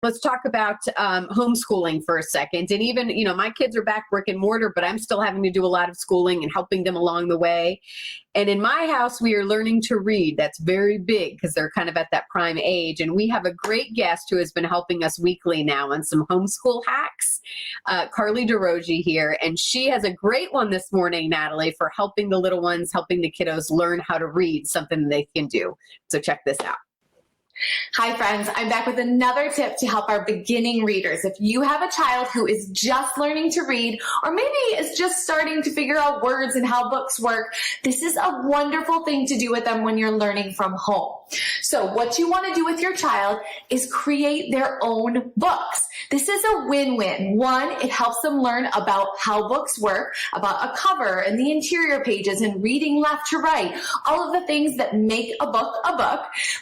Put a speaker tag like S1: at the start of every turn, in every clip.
S1: Let's talk about homeschooling for a second. And even, my kids are back brick and mortar, but I'm still having to do a lot of schooling and helping them along the way. And in my house, we are learning to read. That's very big because they're kind of at that prime age. And we have a great guest who has been helping us weekly now on some homeschool hacks, Carly Dorogi here. And she has a great one this morning, Natalie, for helping the little ones, helping the kiddos learn how to read, something they can do. So check this out.
S2: Hi friends, I'm back with another tip to help our beginning readers. If you have a child who is just learning to read, or maybe is just starting to figure out words and how books work, this is a wonderful thing to do with them when you're learning from home. So what you want to do with your child is create their own books. This is a win-win. One, it helps them learn about how books work, about a cover and the interior pages and reading left to right, all of the things that make a book,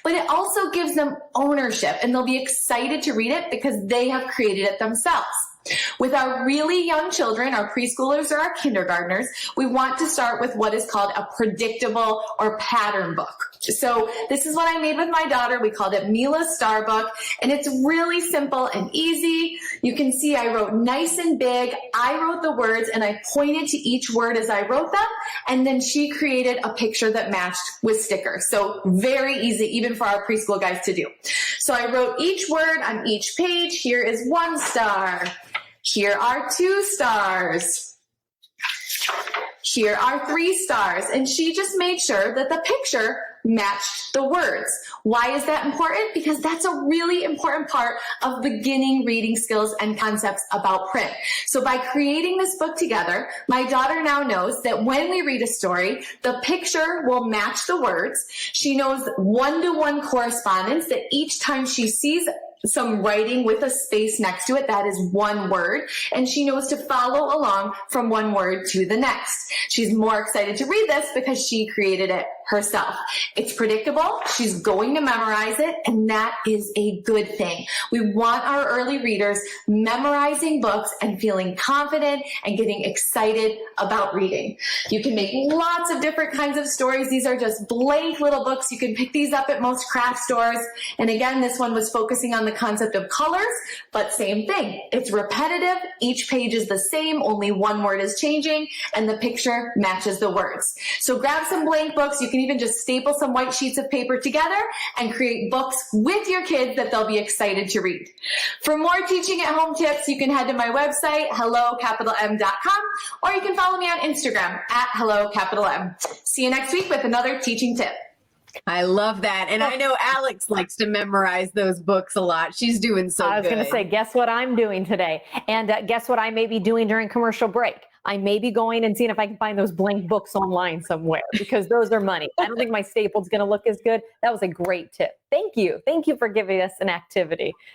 S2: but it also gives them ownership and they'll be excited to read it because they have created it themselves. With our really young children, our preschoolers or our kindergartners, we want to start with what is called a predictable or pattern book. So this is what I made with my daughter. We called it Mila's Star Book, and it's really simple and easy. You can see I wrote nice and big. I wrote the words and I pointed to each word as I wrote them, and then she created a picture that matched with stickers. So very easy, even for our preschool guys to do. So I wrote each word on each page. Here is 1 star. Here are 2 stars. Here are 3 stars. And she just made sure that the picture matched the words. Why is that important? Because that's a really important part of beginning reading skills and concepts about print. So by creating this book together, my daughter now knows that when we read a story, the picture will match the words. She knows one-to-one correspondence, that each time she sees some writing with a space next to it, that is one word, and she knows to follow along from one word to the next. She's more excited to read this because she created it herself. It's predictable, she's going to memorize it, and that is a good thing. We want our early readers memorizing books and feeling confident and getting excited about reading. You can make lots of different kinds of stories. These are just blank little books. You can pick these up at most craft stores. And again, this one was focusing on the concept of colors, but same thing. It's repetitive. Each page is the same, only one word is changing, and the picture matches the words. So grab some blank books. You can even just staple some white sheets of paper together and create books with your kids that they'll be excited to read. For more teaching at home tips, you can head to my website, hellocapitalm.com, or you can follow me on Instagram at hellocapitalm. See you next week with another teaching tip.
S1: I love that. And I know Alex likes to memorize those books a lot. She's doing so good.
S3: I was going to say, guess what I'm doing today? And guess what I may be doing during commercial break? I may be going and seeing if I can find those blank books online somewhere, because those are money. I don't think my staple's going to look as good. That was a great tip. Thank you. Thank you for giving us an activity.